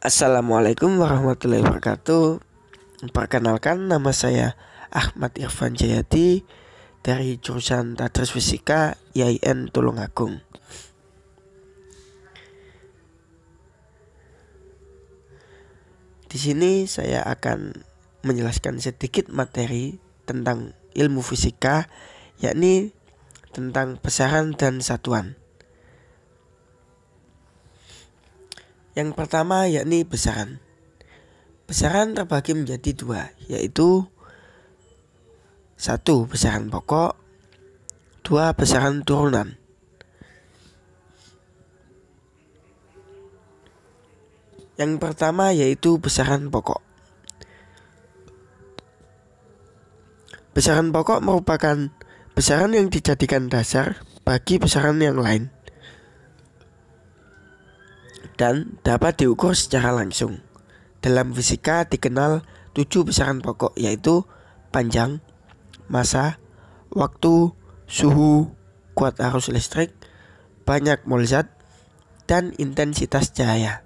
Assalamualaikum warahmatullahi wabarakatuh. Perkenalkan, nama saya Ahmad Irfan Jayati dari jurusan Tadris Fisika IAIN Tulungagung. Di sini saya akan menjelaskan sedikit materi tentang ilmu fisika, yakni tentang besaran dan satuan. Yang pertama yakni besaran. Besaran terbagi menjadi dua, yaitu 1. Besaran pokok, 2. Besaran turunan. Yang pertama yaitu besaran pokok. Besaran pokok merupakan besaran yang dijadikan dasar bagi besaran yang lain dan dapat diukur secara langsung. Dalam fisika dikenal 7 besaran pokok, yaitu panjang, massa, waktu, suhu, kuat arus listrik, banyak mol zat, dan intensitas cahaya.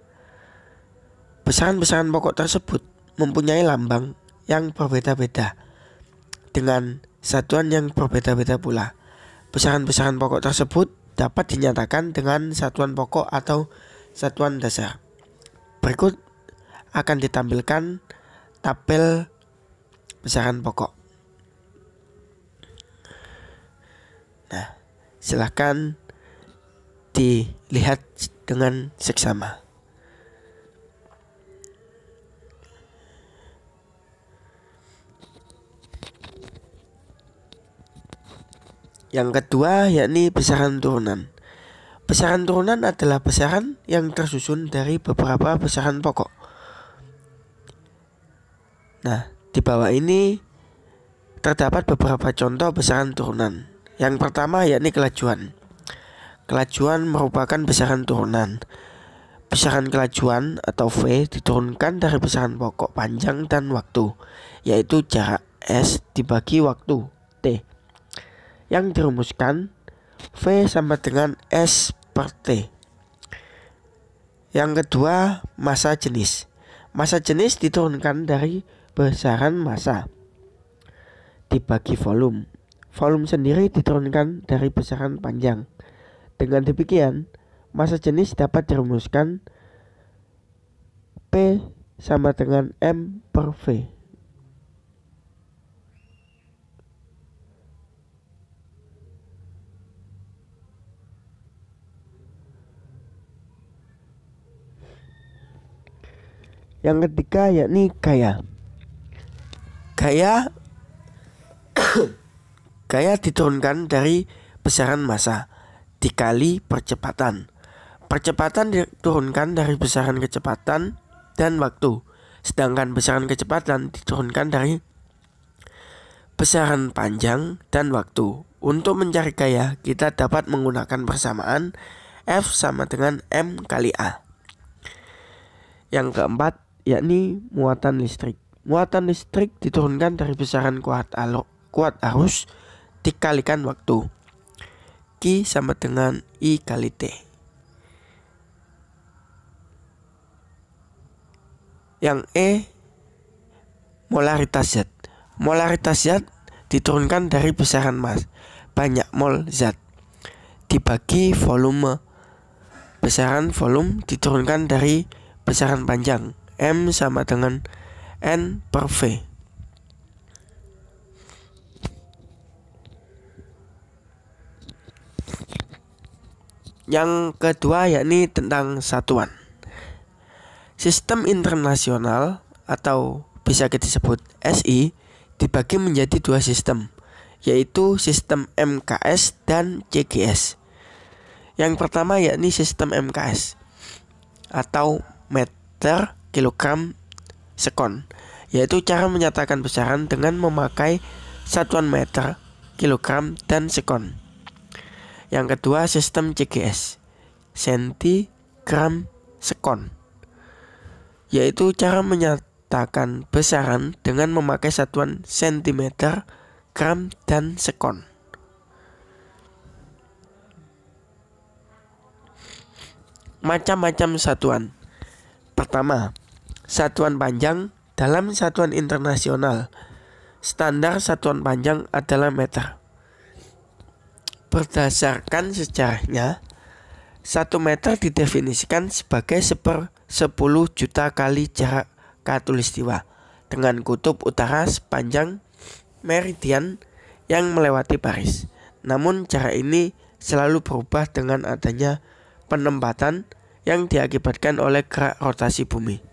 Besaran-besaran pokok tersebut mempunyai lambang yang berbeda-beda dengan satuan yang berbeda-beda pula. Besaran-besaran pokok tersebut dapat dinyatakan dengan satuan pokok atau satuan dasar. Berikut akan ditampilkan tabel besaran pokok. Nah, silahkan dilihat dengan seksama. Yang kedua yakni besaran turunan. Besaran turunan adalah besaran yang tersusun dari beberapa besaran pokok. Nah, di bawah ini terdapat beberapa contoh besaran turunan. Yang pertama yakni kelajuan. Kelajuan merupakan besaran turunan. Besaran kelajuan atau V diturunkan dari besaran pokok panjang dan waktu, yaitu jarak S dibagi waktu T, yang dirumuskan V sama dengan S per T. Yang kedua, massa jenis. Massa jenis diturunkan dari besaran massa dibagi volume. Volume sendiri diturunkan dari besaran panjang. Dengan demikian, massa jenis dapat dirumuskan P sama dengan M per V. Yang ketiga yakni gaya. Gaya diturunkan dari besaran massa dikali percepatan. Percepatan diturunkan dari besaran kecepatan dan waktu, sedangkan besaran kecepatan diturunkan dari besaran panjang dan waktu. Untuk mencari gaya, kita dapat menggunakan persamaan F sama dengan M kali A. Yang keempat yakni muatan listrik. Muatan listrik diturunkan dari besaran kuat arus dikalikan waktu. Q sama dengan I kali T. Yang E, molaritas zat. Molaritas zat diturunkan dari besaran banyak mol zat dibagi volume. Besaran volume diturunkan dari besaran panjang M sama dengan N per V. Yang kedua yakni tentang satuan. Sistem internasional atau bisa kita sebut SI dibagi menjadi dua sistem, yaitu sistem MKS dan CGS. Yang pertama yakni sistem MKS atau meter kilogram sekon, yaitu cara menyatakan besaran dengan memakai satuan meter, kilogram, dan sekon. Yang kedua sistem CGS, senti, gram, sekon, yaitu cara menyatakan besaran dengan memakai satuan sentimeter, gram, dan sekon. Macam-macam satuan. Pertama, satuan panjang dalam satuan internasional. Standar satuan panjang adalah meter. Berdasarkan sejarahnya, 1 meter didefinisikan sebagai 10 juta kali jarak khatulistiwa dengan kutub utara sepanjang meridian yang melewati Paris. Namun jarak ini selalu berubah dengan adanya penempatan yang diakibatkan oleh gerak rotasi bumi.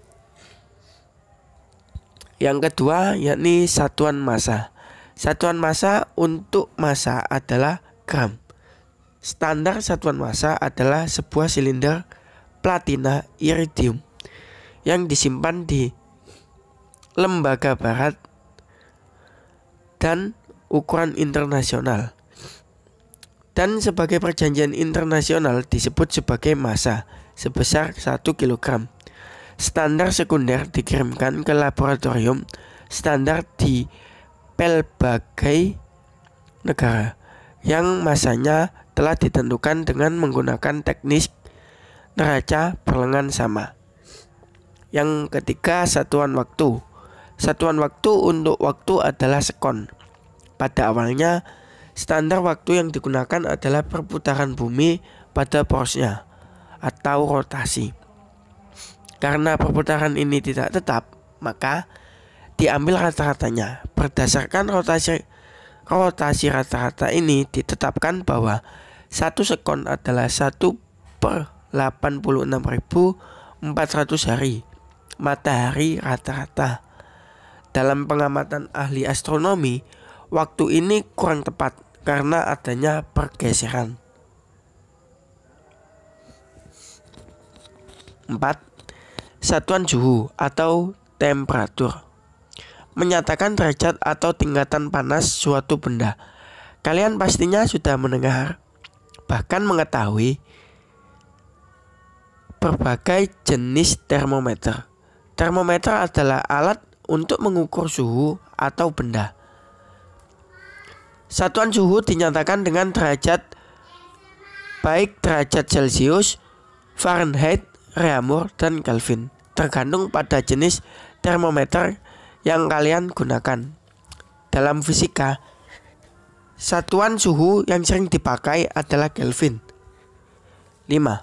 Yang kedua yakni satuan massa. Satuan massa untuk massa adalah gram. Standar satuan massa adalah sebuah silinder platina iridium yang disimpan di lembaga barat dan ukuran internasional. Dan sebagai perjanjian internasional disebut sebagai massa sebesar 1 kg. Standar sekunder dikirimkan ke laboratorium standar di pelbagai negara yang masanya telah ditentukan dengan menggunakan teknik neraca perlengan sama. Yang ketiga, satuan waktu. Satuan waktu untuk waktu adalah sekon. Pada awalnya, standar waktu yang digunakan adalah perputaran bumi pada porosnya atau rotasi. Karena perputaran ini tidak tetap, maka diambil rata-ratanya. Berdasarkan rotasi rata-rata ini ditetapkan bahwa 1 sekon adalah 1/86.400 hari matahari rata-rata. Dalam pengamatan ahli astronomi, waktu ini kurang tepat karena adanya pergeseran. 4. Satuan suhu atau temperatur menyatakan derajat atau tingkatan panas suatu benda. Kalian pastinya sudah mendengar, bahkan mengetahui berbagai jenis termometer. Termometer adalah alat untuk mengukur suhu atau benda. Satuan suhu dinyatakan dengan derajat, baik derajat Celcius, Fahrenheit, Reaumur, dan Kelvin, tergantung pada jenis termometer yang kalian gunakan. Dalam fisika, satuan suhu yang sering dipakai adalah Kelvin. 5.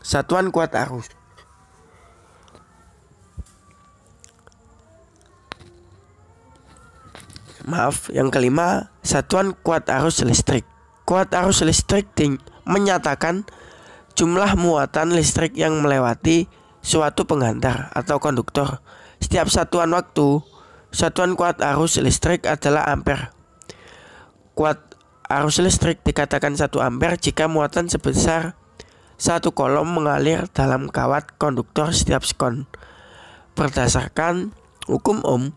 Satuan kuat arus. Yang kelima, satuan kuat arus listrik. Kuat arus listrik menyatakan jumlah muatan listrik yang melewati suatu penghantar atau konduktor. Setiap satuan waktu, satuan kuat arus listrik adalah ampere. Kuat arus listrik dikatakan 1 ampere jika muatan sebesar 1 kolom mengalir dalam kawat konduktor setiap sekon. Berdasarkan hukum Ohm,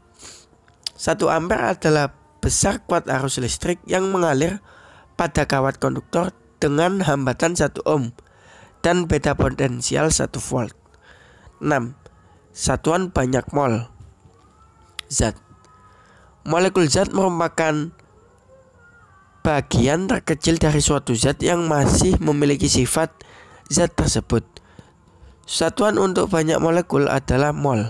1 ampere adalah besar kuat arus listrik yang mengalir pada kawat konduktor dengan hambatan 1 ohm dan beda potensial 1 volt. 6. Satuan banyak mol. Zat. Molekul zat merupakan bagian terkecil dari suatu zat yang masih memiliki sifat zat tersebut. Satuan untuk banyak molekul adalah mol.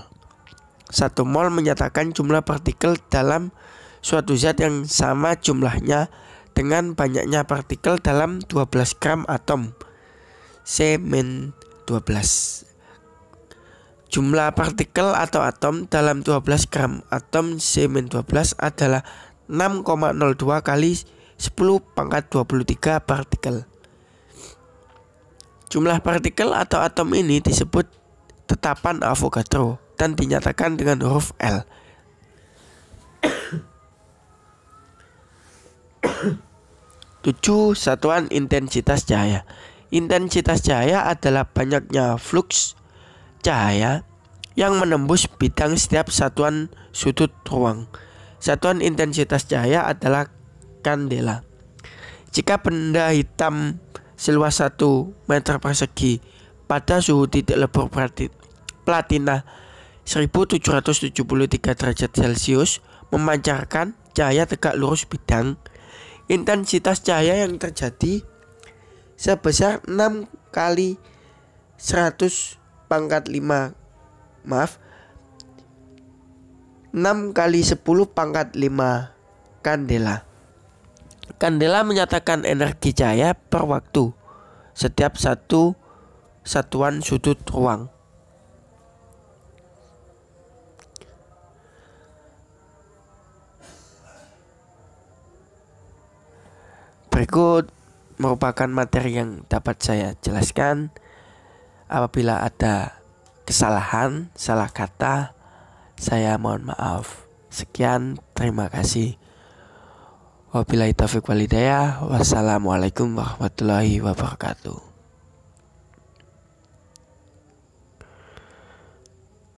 1 mol menyatakan jumlah partikel dalam suatu zat yang sama jumlahnya dengan banyaknya partikel dalam 12 gram atom C-12. Jumlah partikel atau atom dalam 12 gram atom C-12 adalah 6,02 kali 10⁻23 partikel. Jumlah partikel atau atom ini disebut tetapan Avogadro dan dinyatakan dengan huruf L. 7. Satuan intensitas cahaya. Intensitas cahaya adalah banyaknya flux cahaya yang menembus bidang setiap satuan sudut ruang. Satuan intensitas cahaya adalah kandela. Jika benda hitam seluas 1 meter persegi pada suhu titik lebur platina 1773 derajat Celcius memancarkan cahaya tegak lurus bidang, intensitas cahaya yang terjadi sebesar 6 kali 100⁵ 6 kali 10 pangkat 5 kandela. Kandela menyatakan energi cahaya per waktu setiap satu satuan sudut ruang. Berikut merupakan materi yang dapat saya jelaskan. Apabila ada kesalahan, salah kata, saya mohon maaf. Sekian, terima kasih. Wabillahi taufiq wal hidayah. Wassalamualaikum warahmatullahi wabarakatuh.